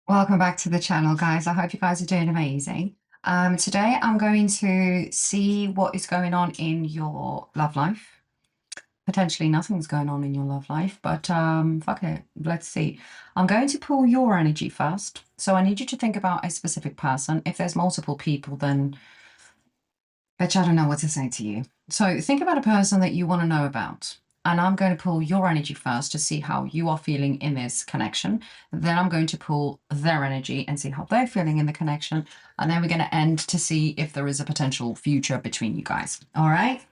Welcome back to the channel, guys. I hope you guys are doing amazing. Today I'm going to see what is going on in your love life. Potentially nothing's going on in your love life, but fuck it. Let's see. I'm going to pull your energy first. So I need you to think about a specific person. If there's multiple people, then bitch, I don't know what to say to you. So think about a person that you want to know about. And I'm going to pull your energy first to see how you are feeling in this connection. Then I'm going to pull their energy and see how they're feeling in the connection. And then we're going to end to see if there is a potential future between you guys. All right.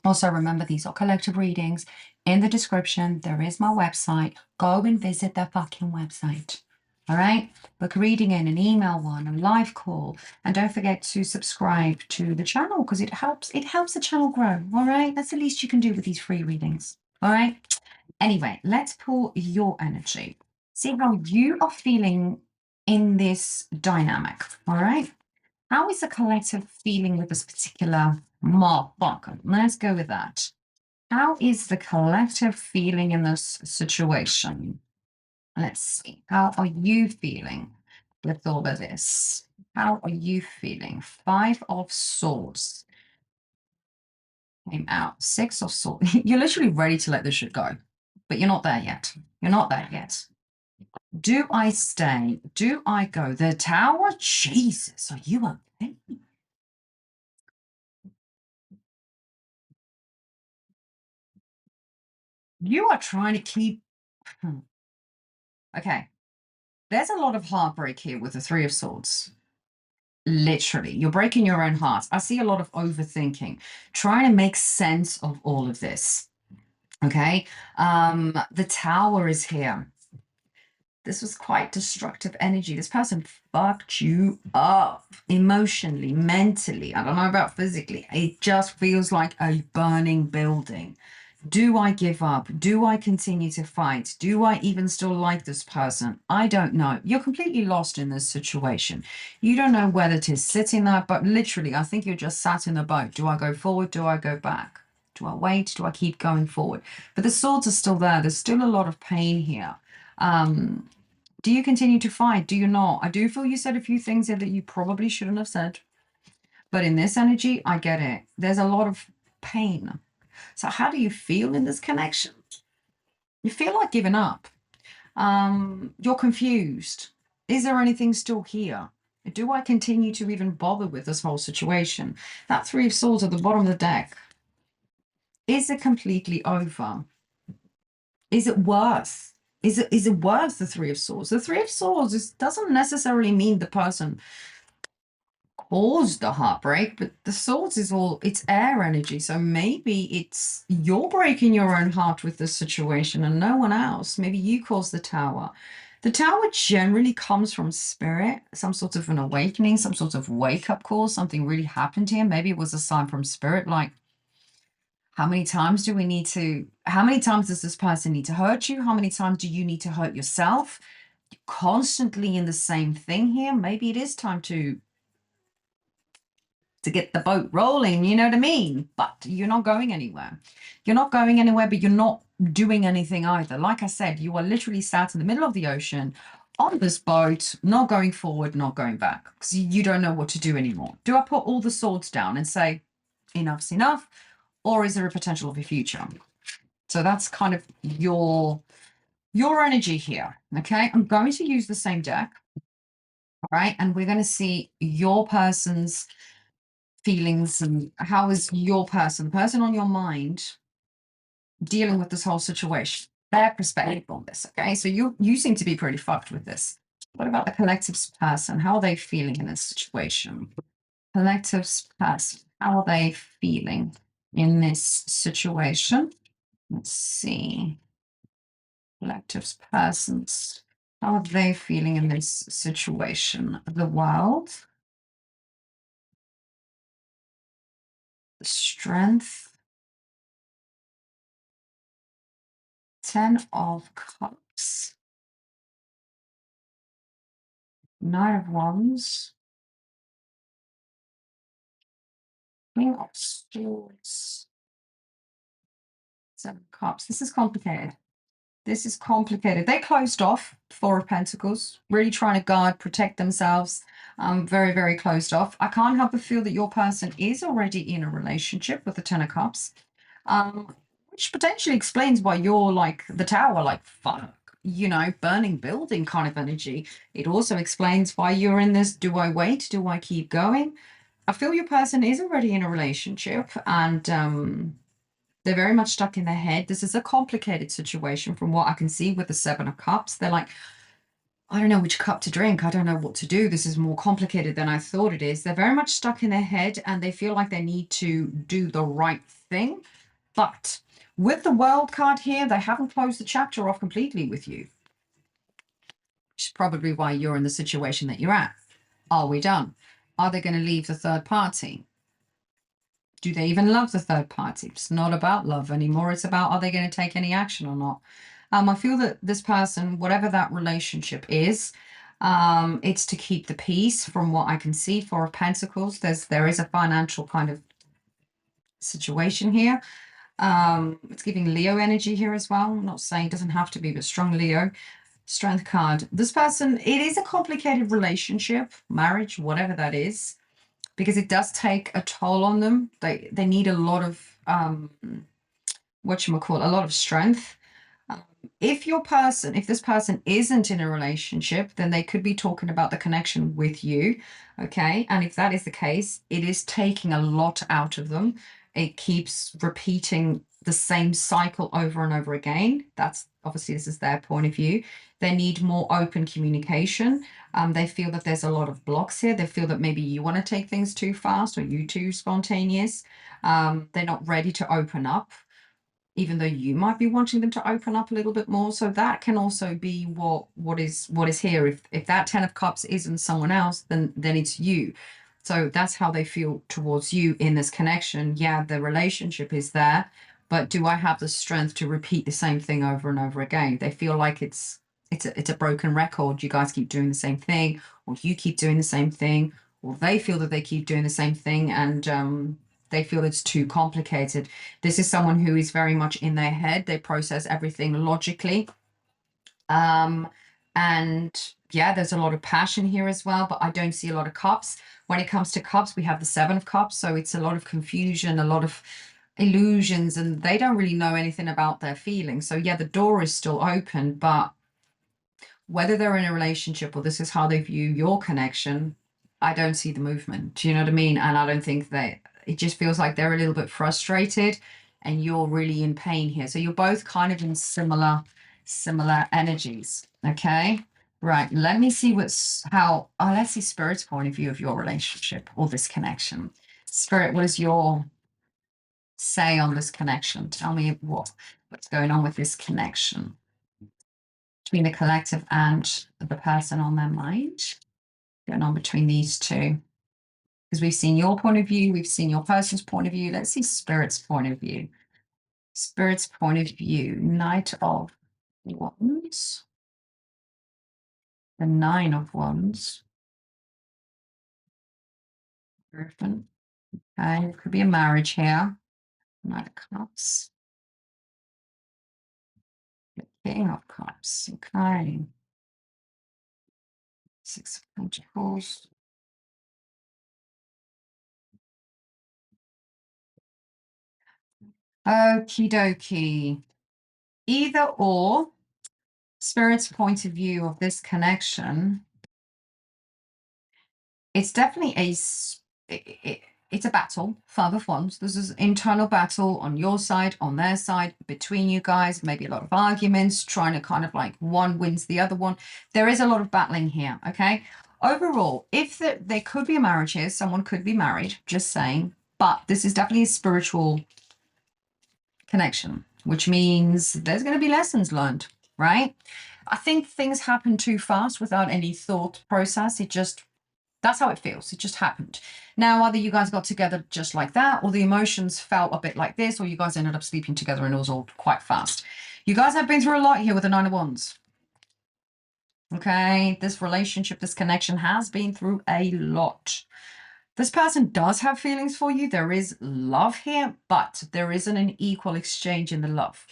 Also, remember, these are collective readings. In the description, there is my website. Go and visit the fucking website. All right? Book a reading in, an email one, a live call. And don't forget to subscribe to the channel because it helps the channel grow. All right? That's the least you can do with these free readings. All right? Anyway, let's pull your energy. See how you are feeling in this dynamic. All right? How is the collective feeling with this particular motherfucker? Let's go with that. How is the collective feeling in this situation? Let's see. How are you feeling with all of this? How are you feeling? Five of Swords came out. Six of Swords. You're literally ready to let this shit go, but you're not there yet. You're not there yet. Do I stay? Do I go? The Tower? Jesus, are you okay? You are trying to keep. Okay. There's a lot of heartbreak here with the Three of Swords. Literally, you're breaking your own heart. I see a lot of overthinking, trying to make sense of all of this. Okay. The Tower is here. This was quite destructive energy. This person fucked you up emotionally, mentally. I don't know about physically. It just feels like a burning building. Do I give up? Do I continue to fight? Do I even still like this person? I don't know. You're completely lost in this situation. You don't know whether to sit in that, but literally, I think you're just sat in the boat. Do I go forward? Do I go back? Do I wait? Do I keep going forward? But the swords are still there. There's still a lot of pain here. Um, do you continue to fight? Do you not? I do feel you said a few things here that you probably shouldn't have said. But in this energy, I get it. There's a lot of pain. So how do you feel in this connection? You feel like giving up. You're confused. Is there anything still here? Do I continue to even bother with this whole situation? That Three of Swords at the bottom of the deck. Is it completely over? Is it worth? Is it worth the Three of Swords? The Three of Swords doesn't necessarily mean the person caused the heartbreak, but the swords is all it's air energy. So maybe it's you're breaking your own heart with this situation and no one else. Maybe you caused the tower. The tower generally comes from spirit, some sort of an awakening, some sort of wake up call, something really happened here. Maybe it was a sign from spirit, like how many times how many times does this person need to hurt you? How many times do you need to hurt yourself? You're constantly in the same thing here. Maybe it is time to get the boat rolling, you know what I mean? But you're not going anywhere. You're not going anywhere, but you're not doing anything either. Like I said, you are literally sat in the middle of the ocean on this boat, not going forward, not going back, because you don't know what to do anymore. Do I put all the swords down and say, enough's enough? Or is there a potential of a future? So that's kind of your energy here. Okay. I'm going to use the same deck. All right. And we're going to see your person's feelings and how is your person, the person on your mind, dealing with this whole situation, their perspective on this. Okay, so you seem to be pretty fucked with this. What about the collective's person? How are they feeling in this situation? Collective's person, how are they feeling in this situation? Let's see. Collective's persons. How are they feeling in this situation? The world, the strength, Ten of Cups, Nine of Wands, King of Swords, Seven of Cups. This is complicated. This is complicated. They closed off, Four of Pentacles, really trying to guard, protect themselves. Very, very closed off. I can't help but feel that your person is already in a relationship with the Ten of Cups, which potentially explains why you're like the Tower, like, fuck, you know, burning building kind of energy. It also explains why you're in this, do I wait? Do I keep going? I feel your person is already in a relationship, and they're very much stuck in their head. This is a complicated situation from what I can see with the Seven of Cups. They're like, I don't know which cup to drink. I don't know what to do. This is more complicated than I thought it is. They're very much stuck in their head and they feel like they need to do the right thing. But with the World card here, they haven't closed the chapter off completely with you, which is probably why you're in the situation that you're at. Are we done? Are they going to leave the third party? Do they even love the third party? It's not about love anymore. It's about, are they going to take any action or not? I feel that this person, whatever that relationship is, it's to keep the peace from what I can see. Four of Pentacles, there is a financial kind of situation here. It's giving Leo energy here as well. I'm not saying it doesn't have to be, but strong Leo. Strength card. This person, it is a complicated relationship, marriage, whatever that is, because it does take a toll on them. They need a lot of a lot of strength. If this person isn't in a relationship, then they could be talking about the connection with you. Okay. And if that is the case, it is taking a lot out of them. It keeps repeating the same cycle over and over again. That's obviously, this is their point of view. They need more open communication. They feel that there's a lot of blocks here. They feel that maybe you want to take things too fast or you too spontaneous. They're not ready to open up, even though you might be wanting them to open up a little bit more. So that can also be what is here. If that Ten of Cups isn't someone else, then it's you. So that's how they feel towards you in this connection. Yeah, the relationship is there, but do I have the strength to repeat the same thing over and over again? They feel like it's a broken record. You guys keep doing the same thing, or you keep doing the same thing, or they feel that they keep doing the same thing, and they feel it's too complicated. This is someone who is very much in their head. They process everything logically. And yeah, there's a lot of passion here as well, but I don't see a lot of cups. When it comes to cups, we have the Seven of Cups. So it's a lot of confusion, a lot of illusions, and they don't really know anything about their feelings. So yeah, the door is still open, but whether they're in a relationship or this is how they view your connection, I don't see the movement. Do you know what I mean? And I don't think it just feels like they're a little bit frustrated and you're really in pain here. So you're both kind of in similar energies. Okay. Right. Let me see let's see Spirit's point of view of your relationship or this connection. Spirit, what is your say on this connection? Tell me what's going on with this connection between the collective and the person on their mind, going on between these two. Because we've seen your point of view, we've seen your person's point of view. Let's see Spirit's point of view. Spirit's point of view. Knight of Wands. The Nine of Wands. Griffin. Okay, it could be a marriage here. Knight of Cups. The King of Cups. Okay. Six of Pentacles. Okie dokie. Either or, Spirit's point of view of this connection, it's definitely it's a battle, Five of Wands. This is an internal battle on your side, on their side, between you guys, maybe a lot of arguments, trying to kind of like one wins the other one. There is a lot of battling here, okay? Overall, if there could be a marriage here, someone could be married, just saying, but this is definitely a spiritual connection, which means there's going to be lessons learned, right? I think things happen too fast without any thought process. That's how it feels. It just happened. Now, either you guys got together just like that, or the emotions felt a bit like this, or you guys ended up sleeping together and it was all quite fast. You guys have been through a lot here with the Nine of Wands. Okay, this relationship, this connection has been through a lot. This person does have feelings for you. There is love here, but there isn't an equal exchange in the love.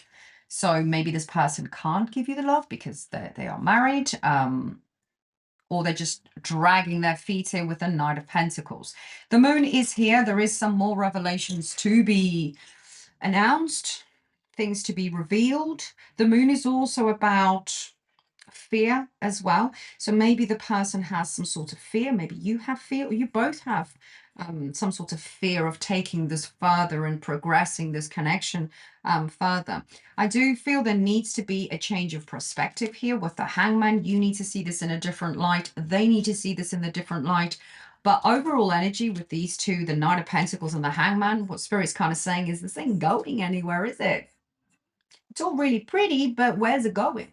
So maybe this person can't give you the love because they are married, or they're just dragging their feet in with the Knight of Pentacles. The moon is here. There is some more revelations to be announced, things to be revealed. The moon is also about fear as well. So maybe the person has some sort of fear. Maybe you have fear, or you both have some sort of fear of taking this further and progressing this connection further. I do feel there needs to be a change of perspective here with the Hangman. You need to see this in a different light. They need to see this in a different light. But overall energy with these two, the Knight of Pentacles and the Hangman, what Spirit's kind of saying is this ain't going anywhere, is it? It's all really pretty, but where's it going?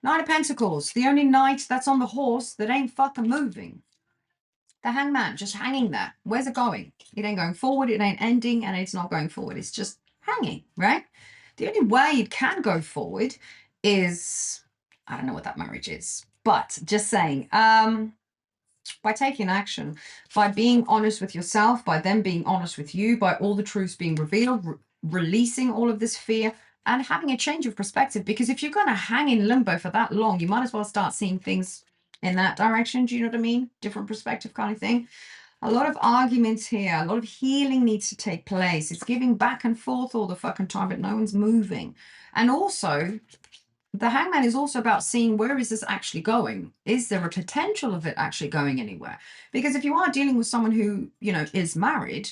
Knight of Pentacles, the only knight that's on the horse that ain't fucking moving. The Hangman, just hanging there. Where's it going? It ain't going forward, it ain't ending, and it's not going forward. It's just hanging, right? The only way it can go forward is, I don't know what that marriage is, but just saying, by taking action, by being honest with yourself, by them being honest with you, by all the truths being revealed, releasing all of this fear, and having a change of perspective. Because if you're going to hang in limbo for that long, you might as well start seeing things in that direction. Do you know what I mean? Different perspective kind of thing. A lot of arguments here, a lot of healing needs to take place. It's giving back and forth all the fucking time, but no one's moving. And also, the Hangman is also about seeing where is this actually going? Is there a potential of it actually going anywhere? Because if you are dealing with someone who, you know, is married,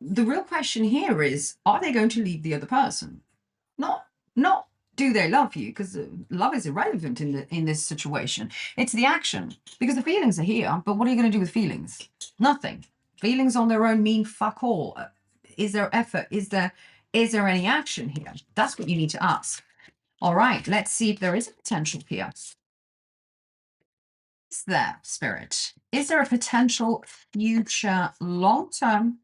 the real question here is, are they going to leave the other person? Not do they love you, because love is irrelevant in this situation. It's the action, because the feelings are here, but what are you going to do with feelings? Nothing. Feelings on their own mean fuck all. Is there effort? Is there any action here? That's what you need to ask. All right, let's see if there is a potential here. Is there, Spirit? Is there a potential future long-term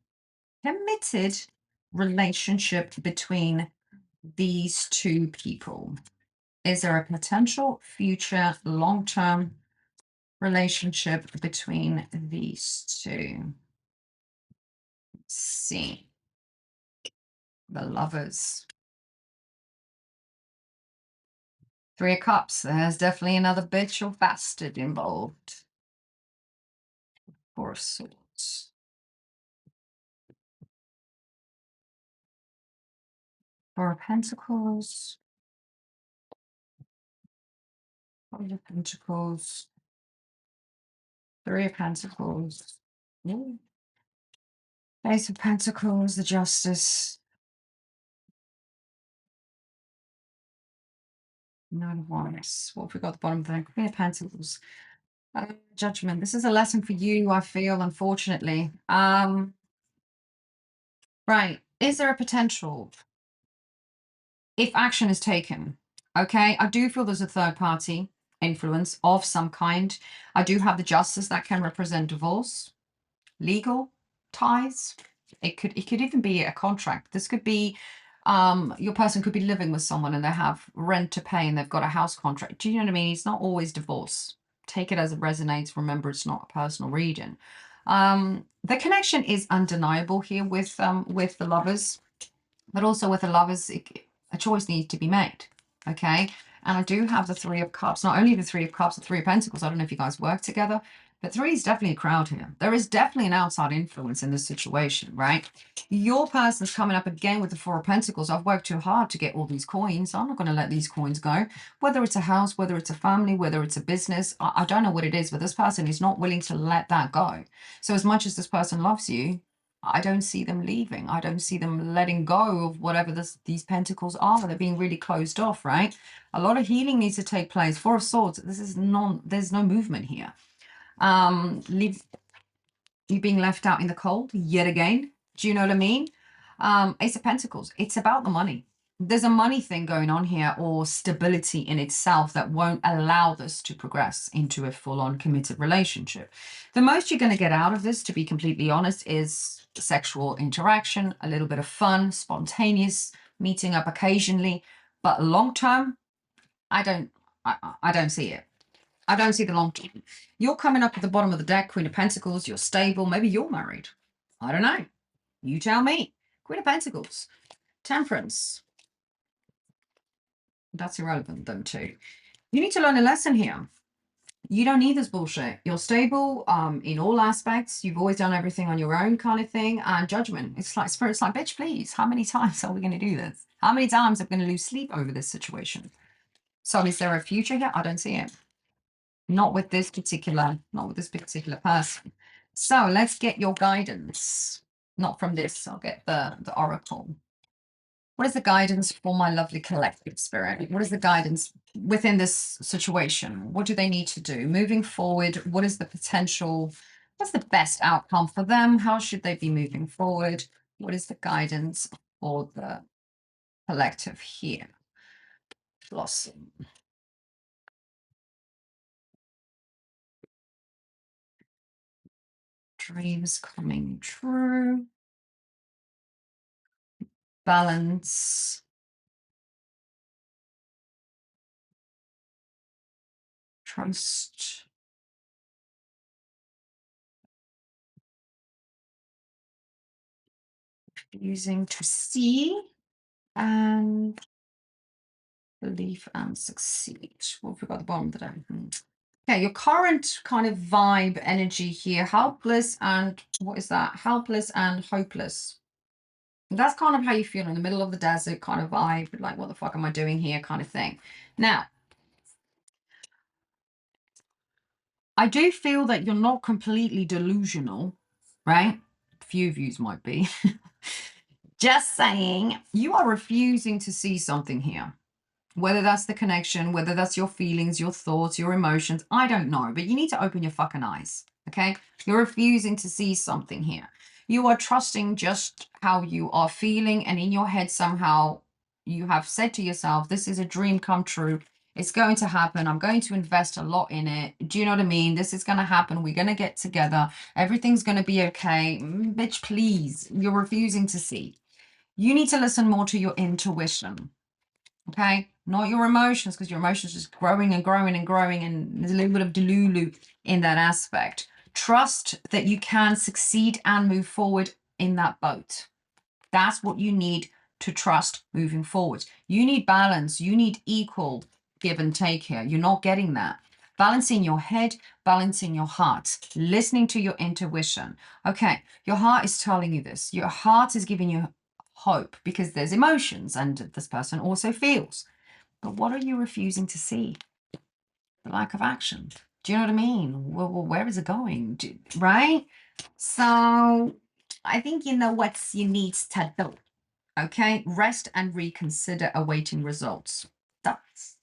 committed relationship between these two people? Is there a potential future long-term relationship between these two? Let's see. The Lovers. Three of Cups. There's definitely another bitch or bastard involved. Four of Swords. Four of Pentacles. Four of Pentacles. Three of Pentacles. Ooh. Ace of Pentacles, the Justice. Nine of Wands. What have we got at the bottom there? Queen of Pentacles. Judgment. This is a lesson for you, I feel, unfortunately. Right. Is there a potential if action is taken? Okay. I do feel there's a third party influence of some kind. I do have the Justice that can represent divorce, legal ties. It could even be a contract. This could be your person could be living with someone and they have rent to pay and they've got a house contract. Do you know what I mean? It's not always divorce. Take it as it resonates. Remember, it's not a personal reading. The connection is undeniable here with the Lovers, but also with the Lovers, a choice needs to be made. Okay. And I do have the Three of Cups, not only the Three of Cups, the Three of Pentacles. I don't know if you guys work together, but three is definitely a crowd here. There is definitely an outside influence in this situation, right? Your person's coming up again with the Four of Pentacles. I've worked too hard to get all these coins. I'm not going to let these coins go. Whether it's a house, whether it's a family, whether it's a business, I don't know what it is, but this person is not willing to let that go. So as much as this person loves you, I don't see them leaving. I don't see them letting go of whatever these pentacles are. They're being really closed off, right? A lot of healing needs to take place. Four of Swords, there's no movement here. Leave you being left out in the cold yet again. Do you know what I mean? Ace of Pentacles, it's about the money. There's a money thing going on here, or stability in itself that won't allow this to progress into a full-on committed relationship. The most you're going to get out of this, to be completely honest, is sexual interaction, a little bit of fun, spontaneous, meeting up occasionally. But long-term, I don't see it. I don't see the long term. You're coming up at the bottom of the deck, Queen of Pentacles. You're stable. Maybe you're married. I don't know. You tell me. Queen of Pentacles. Temperance. That's irrelevant, though, too. You need to learn a lesson here. You don't need this bullshit. You're stable in all aspects. You've always done everything on your own, kind of thing. And judgment. It's like spirit's like, bitch, please. How many times are we going to do this? How many times are we going to lose sleep over this situation? So is there a future here? I don't see it. Not with this particular, not with this particular person. So let's get your guidance. Not from this. I'll get the oracle. What is the guidance for my lovely collective spirit? What is the guidance within this situation? What do they need to do? Moving forward, what is the potential? What's the best outcome for them? How should they be moving forward? What is the guidance for the collective here? Blossom. Dreams coming true. Balance. Trust. Using to see and believe and succeed. What have we got at the bottom of the day? Okay, your current kind of vibe energy here, helpless and what is that? Helpless and hopeless. That's kind of how you feel in the middle of the desert kind of vibe, like what the fuck am I doing here kind of thing. Now, I do feel that you're not completely delusional, right? A few views might be. Just saying, you are refusing to see something here. Whether that's the connection, whether that's your feelings, your thoughts, your emotions, I don't know. But you need to open your fucking eyes, okay? You're refusing to see something here. You are trusting just how you are feeling, and in your head somehow you have said to yourself, this is a dream come true. It's going to happen. I'm going to invest a lot in it. Do you know what I mean? This is going to happen. We're going to get together. Everything's going to be okay. Bitch, please. You're refusing to see. You need to listen more to your intuition. Okay, not your emotions, because your emotions just growing and growing and growing, and there's a little bit of delulu in that aspect. Trust that you can succeed and move forward in that boat. That's what you need to trust moving forward. You need balance. You need equal give and take here. You're not getting that. Balancing your head, balancing your heart, listening to your intuition. Okay, your heart is telling you this. Your heart is giving you hope because there's emotions and this person also feels. But what are you refusing to see? The lack of action. Do you know what I mean? Well, where is it going? Right? So I think you know what you need to do. Okay? Rest and reconsider awaiting results. That's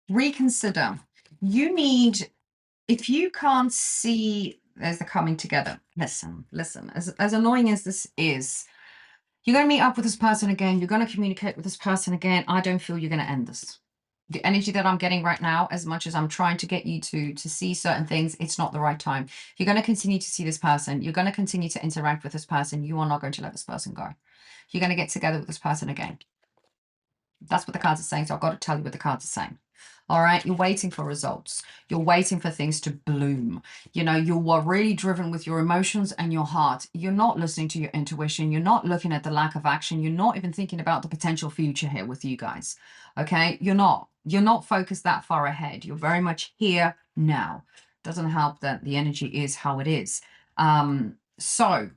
reconsider. You need, if you can't see there's the coming together, listen, as annoying as this is, you're going to meet up with this person again. You're going to communicate with this person again. I don't feel you're going to end this. The energy that I'm getting right now, as much as I'm trying to get you to see certain things, it's not the right time. You're going to continue to see this person. You're going to continue to interact with this person. You are not going to let this person go. You're going to get together with this person again. That's what the cards are saying. So I've got to tell you what the cards are saying. All right. You're waiting for results. You're waiting for things to bloom. You know, you are really driven with your emotions and your heart. You're not listening to your intuition. You're not looking at the lack of action. You're not even thinking about the potential future here with you guys. Okay. You're not focused that far ahead. You're very much here now. Doesn't help that the energy is how it is. So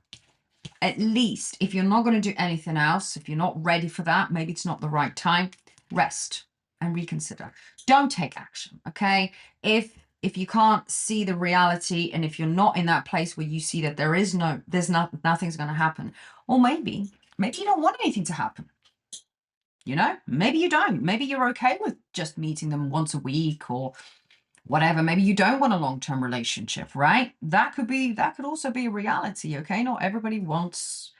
at least if you're not going to do anything else, if you're not ready for that, maybe it's not the right time, rest and reconsider. Don't take action. Okay. If you can't see the reality, and if you're not in that place where you see that nothing's going to happen, or maybe you don't want anything to happen. You know, maybe you don't. Maybe you're okay with just meeting them once a week or whatever. Maybe you don't want a long-term relationship, right? That could also be a reality. Okay. Not everybody wants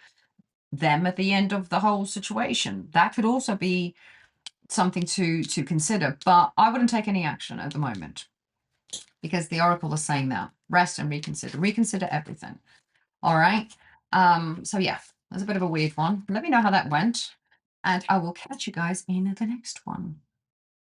them at the end of the whole situation. That could also be something to consider, but I wouldn't take any action at the moment because the oracle is saying that rest and reconsider everything. All right. So yeah, that's a bit of a weird one. Let me know how that went, and I will catch you guys in the next one.